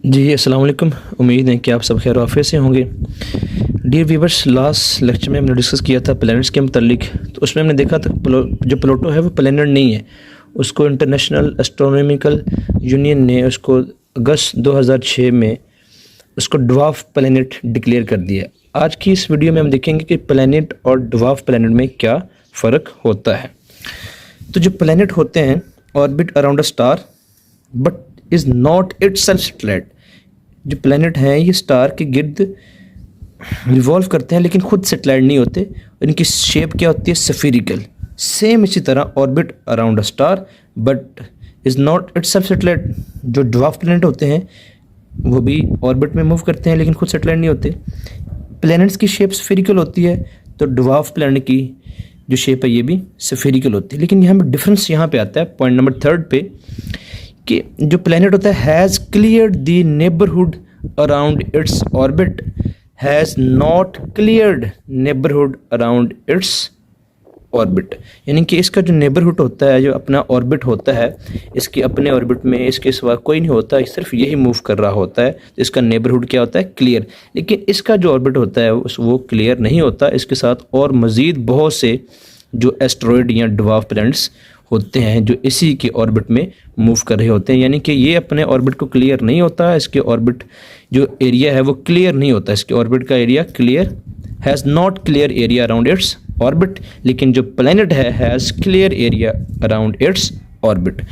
जी अस्सलाम वालेकुम। उम्मीद है कि आप सब खैर आफियत से होंगे। डियर व्यूवर्स, लास्ट लेक्चर में हमने डिस्कस किया था प्लैनेट्स के मतलब। तो उसमें हमने देखा था जो प्लूटो है वो प्लैनेट नहीं है। उसको इंटरनेशनल एस्ट्रोनॉमिकल यूनियन ने उसको अगस्त 2006 में उसको ड्वार्फ प्लैनेट डिक्लेयर कर दिया। आज की इस वीडियो में हम देखेंगे कि प्लैनेट और ड्वार्फ प्लैनेट में क्या फ़र्क होता है। तो जो प्लैनेट होते हैं orbit around a star but is not itself satellite. जो प्लैनेट हैं ये स्टार के गिर्द रिवॉल्व करते हैं लेकिन खुद सेटेलाइट नहीं होते। इनकी शेप क्या होती है? स्फेरिकल। सेम इसी तरह orbit around a star but is not itself satellite. जो ड्वार्फ प्लैनेट होते हैं वो भी ऑर्बिट में मूव करते हैं लेकिन खुद सेटेलाइट नहीं होते। प्लैनेट्स की शेप स्फेरिकल होती है तो ड्वार्फ प्लैनेट की जो शेप है ये भी स्फेरिकल होती है। लेकिन यहाँ पे डिफरेंस यहाँ पे आता है पॉइंट नंबर 3 पे कि जो प्लैनेट होता है has cleared the neighbourhood around its orbit has not cleared neighbourhood around its orbit. यानी कि इसका जो नेबरहुड होता है, जो अपना ऑर्बिट होता है, इसके अपने ऑर्बिट में इसके सिवा कोई नहीं होता, सिर्फ यही मूव कर रहा होता है। तो इसका नेबरहुड क्या होता है? क्लियर। लेकिन इसका जो ऑर्बिट होता है वो क्लियर नहीं होता। इसके साथ और मज़ीद बहुत से जो एस्टेरॉयड या ड्वार्फ प्लैनेट्स होते हैं जो इसी के ऑर्बिट में मूव कर रहे होते हैं। यानी कि ये अपने ऑर्बिट को क्लियर नहीं होता, इसके ऑर्बिट जो एरिया है वो क्लियर नहीं होता। इसके ऑर्बिट का area clear has not clear area around its orbit. लेकिन जो प्लैनेट है has clear area around its orbit.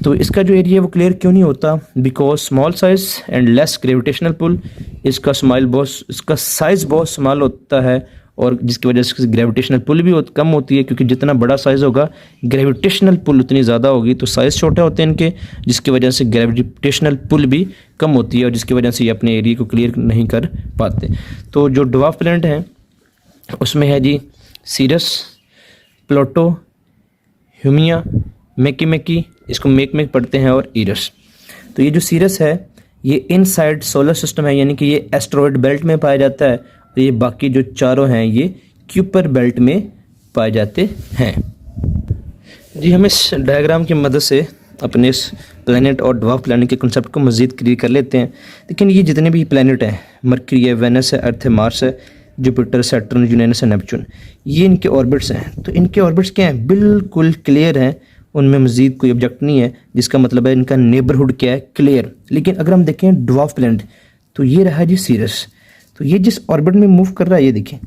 तो इसका जो एरिया है वो क्लियर क्यों नहीं होता? Because small size and less gravitational pull. इसका साइज़ बहुत स्मॉल होता है और जिसकी वजह से ग्रेविटेशनल पुल भी कम होती है, क्योंकि जितना बड़ा साइज़ होगा ग्रेविटेशनल पुल उतनी ज़्यादा होगी। तो साइज़ छोटे होते हैं इनके, जिसकी वजह से ग्रेविटेशनल पुल भी कम होती है और जिसकी वजह से ये अपने एरिया को क्लियर नहीं कर पाते। तो जो ड्वार्फ प्लैनेट हैं उसमें है जी सीरस, प्लूटो, ह्यूमिया, मैकी, इसको मेक पढ़ते हैं, और ईरस। तो ये जो सीरस है ये इनसाइड सोलर सिस्टम है, यानी कि ये एस्टेरॉयड बेल्ट में पाया जाता है। तो ये बाकी जो चारों हैं ये क्यूपर बेल्ट में पाए जाते हैं। जी हम इस डायग्राम की मदद से अपने इस प्लैनेट और ड्वार्फ प्लैनेट के कंसेप्ट को मज़ीद क्लियर कर लेते हैं। लेकिन ये जितने भी प्लैनेट हैं, मरकरी है, वेनस है, अर्थ है, मार्स है, जुपिटर, सैटर्न, यूरेनस है, नेपच्यून, ये इनके ऑर्बिट्स हैं। तो इनके ऑर्बिट्स क्या हैं? बिल्कुल क्लियर हैं, उनमें मज़ीद कोई ऑब्जेक्ट नहीं है, जिसका मतलब है इनका नेबरहुड क्या है? क्लियर। लेकिन अगर हम देखें ड्वार्फ प्लैनेट, तो ये रहा जी सीरस। तो ये जिस ऑर्बिट में मूव कर रहा है ये देखिए,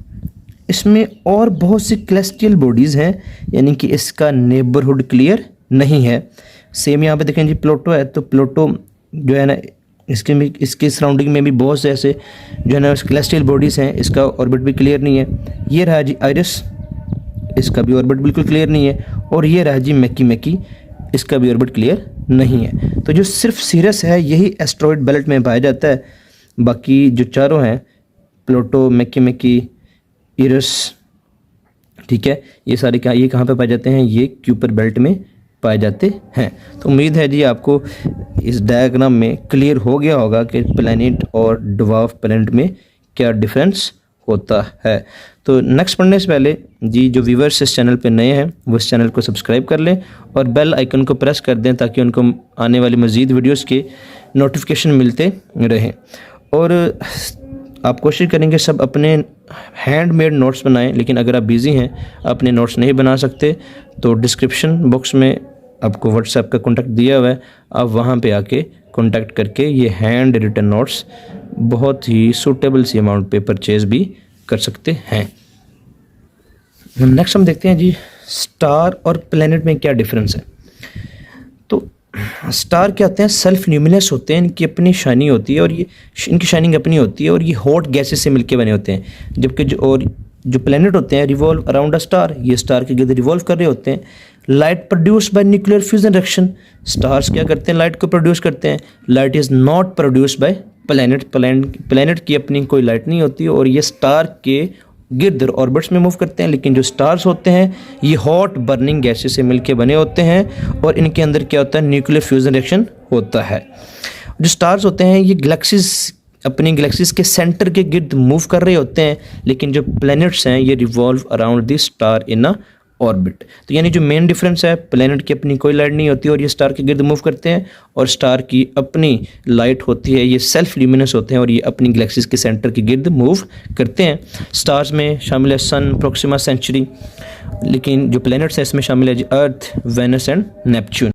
इसमें और बहुत सी क्लेस्टियल बॉडीज़ हैं, यानी कि इसका नेबरहुड क्लियर नहीं है। सेम यहाँ पे देखें जी प्लूटो है, तो प्लूटो जो है ना इसके सराउंडिंग में भी बहुत से ऐसे जो है ना क्लेस्टियल बॉडीज़ हैं, इसका ऑर्बिट भी क्लियर नहीं है। ये रहा जी आइरस, इसका भी ऑर्बिट बिल्कुल क्लियर नहीं है। और ये रहा जी मैकी, इसका भी ऑर्बिट क्लियर नहीं है। तो जो सिर्फ सीरस है यही एस्टेरॉयड बेल्ट में पाया जाता है। बाकी जो चारों हैं प्लूटो, मैकी, ईरस, ठीक है, ये सारे ये कहाँ पे पाए जाते हैं? ये क्यूपर बेल्ट में पाए जाते हैं। तो उम्मीद है जी आपको इस डायग्राम में क्लियर हो गया होगा कि प्लैनेट और ड्वार्फ प्लैनेट में क्या डिफरेंस होता है। तो नेक्स्ट पढ़ने से पहले जी जो व्यूवर्स इस चैनल पे नए हैं वो इस चैनल को सब्सक्राइब कर लें और बेल आइकन को प्रेस कर दें ताकि उनको आने वाली मज़ीद वीडियोस के नोटिफिकेशन मिलते रहें। और आप कोशिश करेंगे सब अपने हैंडमेड नोट्स बनाएं। लेकिन अगर आप बिज़ी हैं, अपने नोट्स नहीं बना सकते, तो डिस्क्रिप्शन बॉक्स में आपको व्हाट्सएप का कॉन्टैक्ट दिया हुआ है, आप वहाँ पे आके कॉन्टैक्ट करके ये हैंड रिटन नोट्स बहुत ही सूटेबल सी अमाउंट पे परचेज़ भी कर सकते हैं। नेक्स्ट हम देखते हैं जी स्टार और प्लैनेट में क्या डिफरेंस है। तो स्टार क्या होते हैं? सेल्फ ल्यूमिनस होते हैं, इनकी अपनी शाइनिंग होती है और ये इनकी शाइनिंग अपनी होती है और ये हॉट गैसेस से मिलके बने होते हैं। जबकि जो प्लैनेट होते हैं रिवॉल्व अराउंड अ स्टार, ये स्टार के गिर्द रिवॉल्व कर रहे होते हैं। Light produce by nuclear fusion reaction. Stars क्या करते हैं? लाइट को प्रोड्यूस करते हैं। Light is not produce by planet की अपनी कोई लाइट नहीं होती और ये स्टार के गिर्द ऑर्बिट्स में मूव करते हैं। लेकिन जो स्टार्स होते हैं ये हॉट बर्निंग गैसेस से मिलके बने होते हैं और इनके अंदर क्या होता है? न्यूक्लियर फ्यूजन रिएक्शन होता है। जो स्टार्स होते हैं ये अपनी गैलेक्सीज के सेंटर के गिर्द मूव कर रहे होते हैं। लेकिन जो प्लैनेट्स हैं ये revolve around the star in a orbit. तो यानी जो मेन डिफरेंस है, प्लैनेट की अपनी कोई लाइट नहीं होती और ये स्टार के गिर्द मूव करते हैं, और स्टार की अपनी लाइट होती है, ये सेल्फ ल्यूमिनस होते हैं और ये अपनी गैलेक्सीज के सेंटर के गिर्द मूव करते हैं। स्टार्स में शामिल है सन, प्रोक्सिमा सेंचुरी, लेकिन जो प्लैनेट्स हैं इसमें शामिल है अर्थ, वेनस एंड नेपच्यून।